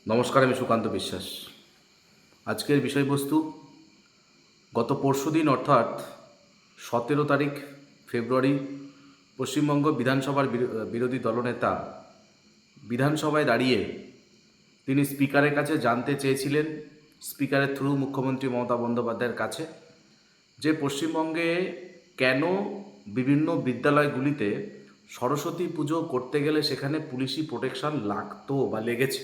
নমস্কার, আমি সুকান্ত বিশ্বাস। আজকের বিষয়বস্তু, গত পরশুদিন অর্থাৎ 17 তারিখ ফেব্রুয়ারি পশ্চিমবঙ্গ বিধানসভার বিরোধী দলনেতা বিধানসভায় দাঁড়িয়ে তিনি স্পিকারের কাছে জানতে চেয়েছিলেন, স্পিকারের থ্রু মুখ্যমন্ত্রী মমতা বন্দ্যোপাধ্যায়ের কাছে, যে পশ্চিমবঙ্গে কেন বিভিন্ন বিদ্যালয়গুলিতে সরস্বতী পুজো করতে গেলে সেখানে পুলিশি প্রোটেকশন লাগতো বা লেগেছে।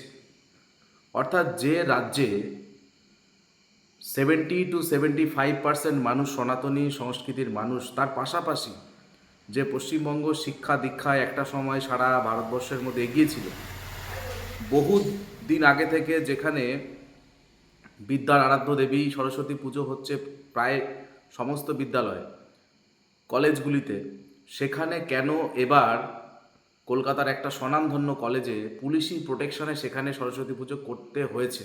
অর্থাৎ যে রাজ্যে 70-75% মানুষ সনাতনী সংস্কৃতির মানুষ, তার পাশাপাশি যে পশ্চিমবঙ্গ শিক্ষা দীক্ষায় একটা সময় সারা ভারতবর্ষের মধ্যে এগিয়ে ছিল, বহু দিন আগে থেকে যেখানে বিদ্যার আরাধ্য দেবী সরস্বতী পুজো হচ্ছে প্রায় সমস্ত বিদ্যালয় কলেজগুলিতে, সেখানে কেন এবার কলকাতার একটা স্বনামধন্য কলেজে পুলিশি প্রোটেকশনে সেখানে সরস্বতী পুজো করতে হয়েছে।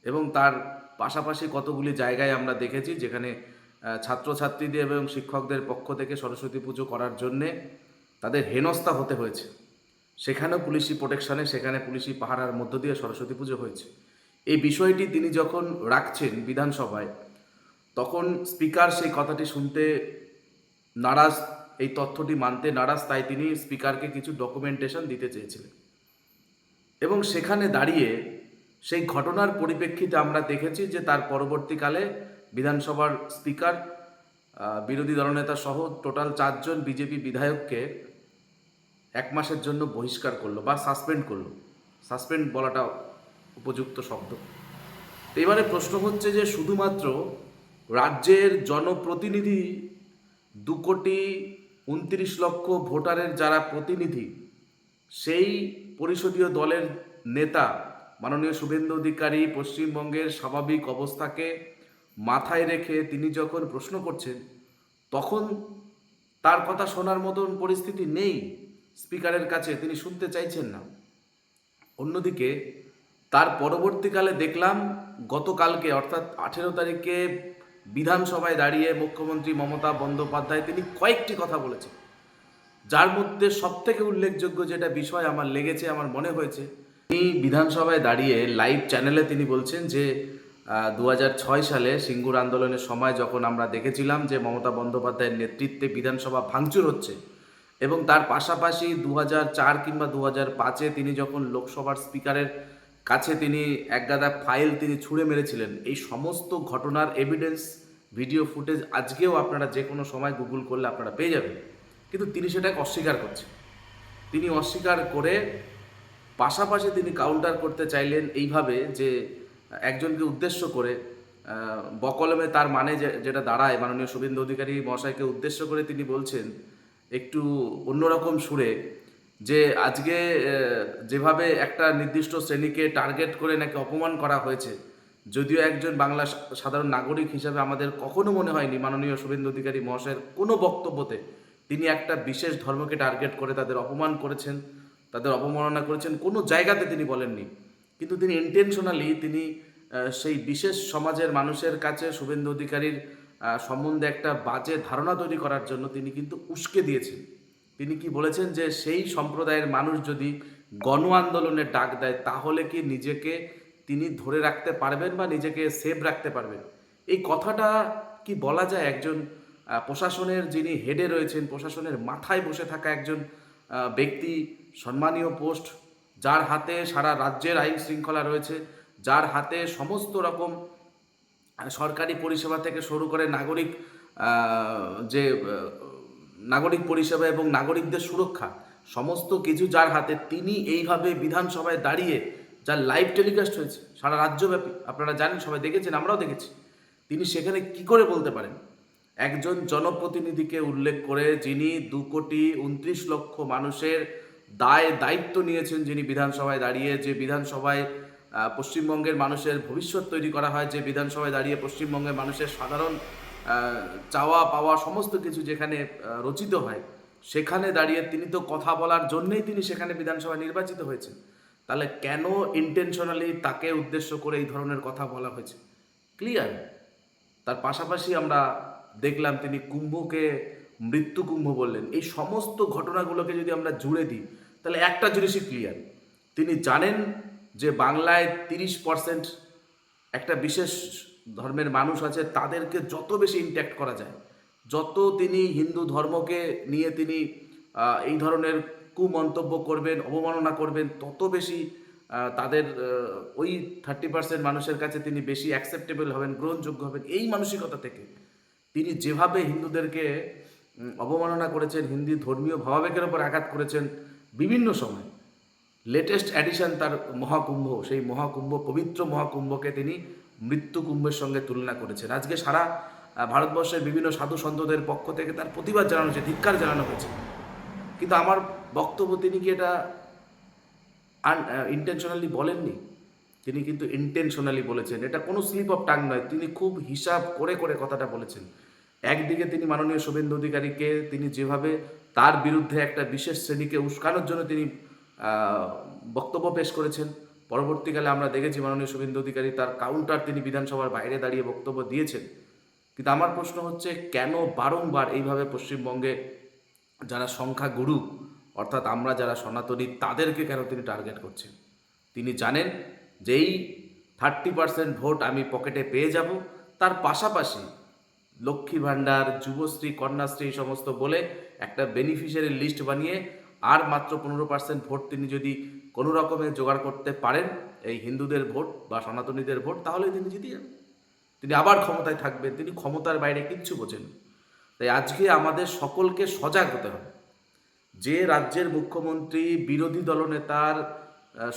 এবং তার পাশাপাশি কতগুলি জায়গায় আমরা দেখেছি যেখানে ছাত্রছাত্রীদের এবং শিক্ষকদের পক্ষ থেকে সরস্বতী পুজো করার জন্যে তাদের হেনস্থা হতে হয়েছে। সেখানেও পুলিশি প্রোটেকশনে, সেখানে পুলিশি পাহারার মধ্য দিয়ে সরস্বতী পুজো হয়েছে। এই বিষয়টি তিনি যখন রাখছেন বিধানসভায়, তখন স্পিকার সেই কথাটি শুনতে নারাজ, এই তথ্যটি মানতে নারাজ, তাই তিনি স্পিকারকে কিছু ডকুমেন্টেশন দিতে চেয়েছিলেন। এবং সেখানে দাঁড়িয়ে সেই ঘটনার পরিপ্রেক্ষিতে আমরা দেখেছি যে তার পরবর্তীকালে বিধানসভার স্পিকার বিরোধী দলনেতা সহ টোটাল 4জন বিজেপি বিধায়ককে 1 মাসের জন্য বহিষ্কার করলো বা সাসপেন্ড করলো। সাসপেন্ড বলাটা উপযুক্ত শব্দ। তো এবারে প্রশ্ন হচ্ছে যে শুধুমাত্র রাজ্যের জনপ্রতিনিধি 2,29,00,000 ভোটারের যারা প্রতিনিধি, সেই পরিষদীয় দলের নেতা মাননীয় শুভেন্দু অধিকারী পশ্চিমবঙ্গের স্বাভাবিক অবস্থাকে মাথায় রেখে তিনি যখন প্রশ্ন করছেন, তখন তার কথা শোনার মতন পরিস্থিতি নেই স্পিকারের কাছে, তিনি শুনতে চাইছেন না। অন্যদিকে তার পরবর্তীকালে দেখলাম গতকালকে অর্থাৎ 18 তারিখে বিধানসভায় দাঁড়িয়ে মুখ্যমন্ত্রী মমতা বন্দ্যোপাধ্যায় তিনি কয়েকটি কথা বলেছেন, যার মধ্যে সবথেকে উল্লেখযোগ্য যেটা বিষয় আমার লেগেছে, আমার মনে হয়েছে, তিনি বিধানসভায় দাঁড়িয়ে লাইভ চ্যানেলে তিনি বলছেন যে 2006 সালে সিঙ্গুর আন্দোলনের সময় যখন আমরা দেখেছিলাম যে মমতা বন্দ্যোপাধ্যায়ের নেতৃত্বে বিধানসভা ভাঙচুর হচ্ছে, এবং তার পাশাপাশি 2004 কিংবা 2005-এ তিনি যখন লোকসভার স্পিকারের কাছে তিনি একগাদা ফাইল তিনি ছুঁড়ে মেরেছিলেন, এই সমস্ত ঘটনার এভিডেন্স ভিডিও ফুটেজ আজকেও আপনারা যে কোনো সময় গুগল করলে আপনারা পেয়ে যাবেন। কিন্তু তিনি সেটাকে অস্বীকার করছেন। তিনি অস্বীকার করে পাশাপাশি তিনি কাউন্টার করতে চাইলেন এইভাবে যে একজনকে উদ্দেশ্য করে বকলমে তার মানে যেটা দাঁড়ায়, মাননীয় শুভেন্দু অধিকারী মহাশয়কে উদ্দেশ্য করে তিনি বলছেন একটু অন্যরকম সুরে যে আজকে যেভাবে একটা নির্দিষ্ট শ্রেণীকে টার্গেট করে নাকি অপমান করা হয়েছে, যদিও একজন বাংলা সাধারণ নাগরিক হিসাবে আমাদের কখনো মনে হয়নি মাননীয় শুভেন্দু অধিকারী মহাশয়ের কোনো বক্তব্যতে তিনি একটা বিশেষ ধর্মকে টার্গেট করে তাদের অপমান করেছেন, তাদের অবমাননা করেছেন, কোনো জায়গাতে তিনি বলেননি। কিন্তু তিনি ইন্টেনশনালি তিনি সেই বিশেষ সমাজের মানুষের কাছে শুভেন্দু অধিকারীর সম্বন্ধে একটা বাজে ধারণা তৈরি করার জন্য তিনি কিন্তু উস্কে দিয়েছেন। তিনি কি বলেছেন যে সেই সম্প্রদায়ের মানুষ যদি গণ আন্দোলনের ডাক দেয় তাহলে কি নিজেকে তিনি ধরে রাখতে পারবেন বা নিজেকে সেভ রাখতে পারবেন? এই কথাটা কি বলা যায় একজন প্রশাসনের যিনি হেডে রয়েছেন, প্রশাসনের মাথায় বসে থাকা একজন ব্যক্তি, সম্মানীয় পোস্ট, যার হাতে সারা রাজ্যের আইন শৃঙ্খলা রয়েছে, যার হাতে সমস্ত রকম সরকারি পরিষেবা থেকে শুরু করে যে নাগরিক পরিষেবা এবং নাগরিকদের সুরক্ষা সমস্ত কিছু যার হাতে, তিনি এইভাবে বিধানসভায় দাঁড়িয়ে, যার লাইভ টেলিকাস্ট হয়েছে সারা রাজ্যব্যাপী, আপনারা জানেন, সবাই দেখেছেন, আমরাও দেখেছি, তিনি সেখানে কি করে বলতে পারেন একজন জনপ্রতিনিধিকে উল্লেখ করে, যিনি 2,29,00,000 মানুষের দায়িত্ব নিয়েছেন, যিনি বিধানসভায় দাঁড়িয়ে, যে বিধানসভায় পশ্চিমবঙ্গের মানুষের ভবিষ্যৎ তৈরি করা হয়, যে বিধানসভায় দাঁড়িয়ে পশ্চিমবঙ্গের মানুষের সাধারণ চাওয়া পাওয়া সমস্ত কিছু যেখানে রচিত হয়, সেখানে দাঁড়িয়ে তিনি তো কথা বলার জন্যেই তিনি সেখানে বিধানসভায় নির্বাচিত হয়েছেন। তাহলে কেন ইন্টেনশনালি তাকে উদ্দেশ্য করে এই ধরনের কথা বলা হয়েছে? ক্লিয়ার। তার পাশাপাশি আমরা দেখলাম তিনি কুম্ভকে মৃত্যু কুম্ভ বললেন। এই সমস্ত ঘটনাগুলোকে যদি আমরা জুড়ে দিই তাহলে একটা জিনিসই ক্লিয়ার, তিনি জানেন যে বাংলায় 30% একটা বিশেষ ধর্মের মানুষ আছে, তাদেরকে যত বেশি ইন্ট্যাক্ট করা যায়, যত তিনি হিন্দু ধর্মকে নিয়ে তিনি এই ধরনের কুমন্তব্য করবেন, অবমাননা করবেন, তত বেশি তাদের ওই 30% মানুষের কাছে তিনি বেশি অ্যাকসেপ্টেবল হবেন, গ্রহণযোগ্য হবেন। এই মানসিকতা থেকে তিনি যেভাবে হিন্দুদেরকে অবমাননা করেছেন, হিন্দু ধর্মীয় ভাবাবেগের ওপর আঘাত করেছেন বিভিন্ন সময়, লেটেস্ট অ্যাডিশন তার মহাকুম্ভ, সেই মহাকুম্ভ, পবিত্র মহাকুম্ভকে তিনি মৃত্যু কুম্ভের সঙ্গে তুলনা করেছেন। আজকে সারা ভারতবর্ষের বিভিন্ন সাধু সন্তদের পক্ষ থেকে তার প্রতিবাদ জানানো হয়েছে, ধিক্কার জানানো হয়েছে। কিন্তু আমার বক্তব্য, তিনি কি এটা ইন্টেনশনালি বলেননি? তিনি কিন্তু ইন্টেনশনালি বলেছেন। এটা কোনো স্লিপ অফ টাং নয়, তিনি খুব হিসাব করে করে কথাটা বলেছেন। একদিকে তিনি মাননীয় শুভেন্দু অধিকারীকে তিনি যেভাবে তার বিরুদ্ধে একটা বিশেষ শ্রেণীকে উস্কানোর জন্য তিনি বক্তব্য পেশ করেছেন, পরবর্তীকালে আমরা দেখেছি মাননীয় শুভেন্দু অধিকারী তার কাউন্টার তিনি বিধানসভার বাইরে দাঁড়িয়ে বক্তব্য দিয়েছেন। কিন্তু আমার প্রশ্ন হচ্ছে, কেন বারংবার এইভাবে পশ্চিমবঙ্গে যারা সংখ্যাগুরু, অর্থাৎ আমরা যারা সনাতনী, তাদেরকে কেন তিনি টার্গেট করছেন? তিনি জানেন যে এই 30% ভোট আমি পকেটে পেয়ে যাব, তার পাশাপাশি লক্ষ্মী ভাণ্ডার, যুবশ্রী, কন্যাশ্রী এই সমস্ত বলে একটা বেনিফিশিয়ারি লিস্ট বানিয়ে আর মাত্র 15% ভোট তিনি যদি কোনো রকমে জোগাড় করতে পারেন, এই হিন্দুদের ভোট বা সনাতনীদের ভোট, তাহলে তিনি জিতে যাবেন, তিনি আবার ক্ষমতায় থাকবেন। তিনি ক্ষমতার বাইরে কিচ্ছু বোঝেন। তাই আজকে আমাদের সকলকে সজাগ হতে হবে। যে রাজ্যের মুখ্যমন্ত্রী বিরোধী দলনেতার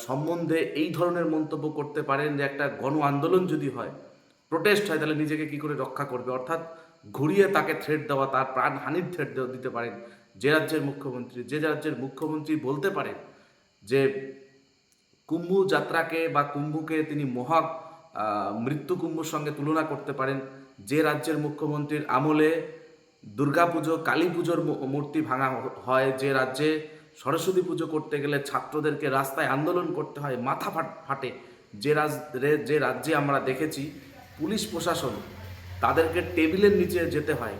সম্বন্ধে এই ধরনের মন্তব্য করতে পারেন, যে একটা গণ আন্দোলন যদি হয়, প্রোটেস্ট হয়, তাহলে নিজেকে কি করে রক্ষা করবে, অর্থাৎ ঘুরিয়ে তাকে থ্রেট দেওয়া, তার প্রাণহানির থ্রেট দিতে পারেন যে রাজ্যের মুখ্যমন্ত্রী বলতে পারেন যে কুম্ভ যাত্রাকে বা কুম্ভকে তিনি মহা মৃত্যু কুম্ভর সঙ্গে তুলনা করতে পারেন, যে রাজ্যের মুখ্যমন্ত্রীর আমলে দুর্গাপুজো, কালী পুজোর মূর্তি ভাঙা হয়, যে রাজ্যে সরস্বতী পুজো করতে গেলে ছাত্রদেরকে রাস্তায় আন্দোলন করতে হয়, মাথা ফাটে, যে রাজ্যে আমরা দেখেছি পুলিশ প্রশাসন তাদেরকে টেবিলের নিচে যেতে হয়,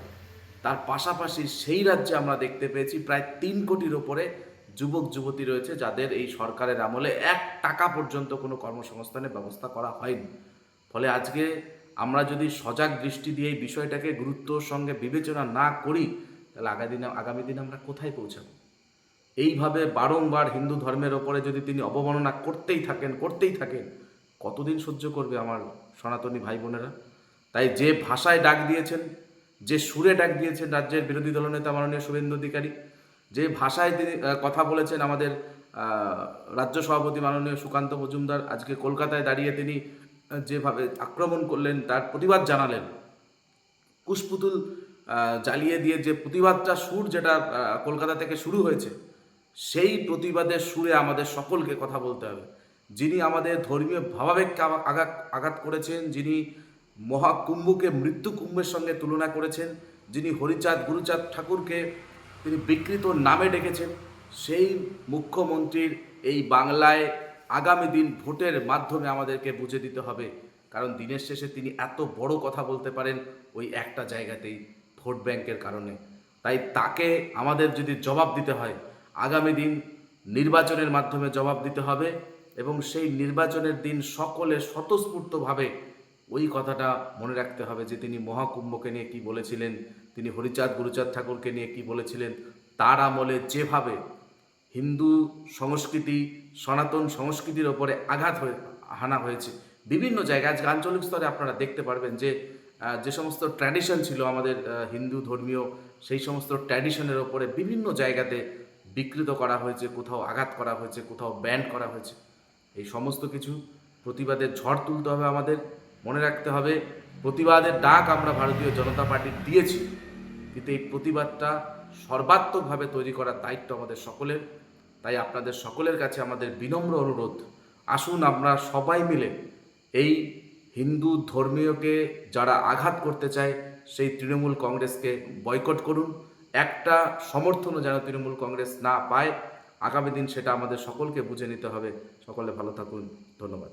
তার পাশাপাশি সেই রাজ্যে আমরা দেখতে পেয়েছি প্রায় 3 কোটির ওপরে যুবক যুবতী রয়েছে যাদের এই সরকারের আমলে 1 টাকা পর্যন্ত কোনো কর্মসংস্থানের ব্যবস্থা করা হয়নি। ফলে আজকে আমরা যদি সজাগ দৃষ্টি দিয়ে এই বিষয়টাকে গুরুত্বর সঙ্গে বিবেচনা না করি, তাহলে আগামী দিনে আমরা কোথায় পৌঁছাবো? এইভাবে বারংবার হিন্দু ধর্মের ওপরে যদি তিনি অবমাননা করতেই থাকেন, কতদিন সহ্য করবে আমার সনাতনী ভাই বোনেরা? তাই যে ভাষায় ডাক দিয়েছেন, যে সুরে ডাক দিয়েছেন রাজ্যের বিরোধী দলনেতা মাননীয় শুভেন্দু অধিকারী, যে ভাষায় তিনি কথা বলেছেন আমাদের রাজ্য সভাপতি মাননীয় সুকান্ত মজুমদার, আজকে কলকাতায় দাঁড়িয়ে তিনি যেভাবে আক্রমণ করলেন, তার প্রতিবাদ জানালেন, কুশপুতুল জ্বালিয়ে দিয়ে যে প্রতিবাদটা সুর, যেটা কলকাতা থেকে শুরু হয়েছে, সেই প্রতিবাদের সুরে আমাদের সকলকে কথা বলতে হবে। যিনি আমাদের ধর্মীয় ভাবাবেগকে আঘাত করেছেন, যিনি মহাকুম্ভকে মৃত্যু কুম্ভের সঙ্গে তুলনা করেছেন, যিনি হরিচাঁদ গুরুচাঁদ ঠাকুরকে তিনি বিকৃত নামে ডেকেছেন, সেই মুখ্যমন্ত্রীর এই বাংলায় আগামী দিন ভোটের মাধ্যমে আমাদেরকে বুঝে দিতে হবে। কারণ দিনের শেষে তিনি এত বড় কথা বলতে পারেন ওই একটা জায়গাতেই, ভোট ব্যাংকের কারণে। তাই তাকে আমাদের যদি জবাব দিতে হয়, আগামী দিন নির্বাচনের মাধ্যমে জবাব দিতে হবে, এবং সেই নির্বাচনের দিন সকলে স্বতঃস্ফূর্তভাবে ওই কথাটা মনে রাখতে হবে যে তিনি মহাকুম্ভকে নিয়ে কি বলেছিলেন, তিনি হরিচাঁদ গুরুচাঁদ ঠাকুরকে নিয়ে কি বলেছিলেন। তার আমলে যেভাবে হিন্দু সংস্কৃতি, সনাতন সংস্কৃতির ওপরে আঘাত হানা হয়েছে বিভিন্ন জায়গায়, আজকে আঞ্চলিক স্তরে আপনারা দেখতে পারবেন যে যে সমস্ত ট্র্যাডিশন ছিল আমাদের হিন্দু ধর্মীয়, সেই সমস্ত ট্র্যাডিশনের ওপরে বিভিন্ন জায়গাতে বিকৃত করা হয়েছে, কোথাও আঘাত করা হয়েছে, কোথাও ব্যান্ড করা হয়েছে। এই সমস্ত কিছু প্রতিবাদের ঝড় তুলতে হবে আমাদের। মনে রাখতে হবে, প্রতিবাদের ডাক আমরা ভারতীয় জনতা পার্টি দিয়েছি, কিন্তু এই প্রতিবাদটা সর্বাত্মকভাবে তৈরি করার দায়িত্ব আমাদের সকলের। তাই আপনাদের সকলের কাছে আমাদের বিনম্র অনুরোধ, আসুন আমরা সবাই মিলে এই হিন্দু ধর্মীয়কে যারা আঘাত করতে চায় সেই তৃণমূল কংগ্রেসকে বয়কট করুন। একটা সমর্থনও যেন তৃণমূল কংগ্রেস না পায়, আগামী দিন সেটা আমাদের সকলকে বুঝে নিতে হবে। সকলে ভালো থাকুন, ধন্যবাদ।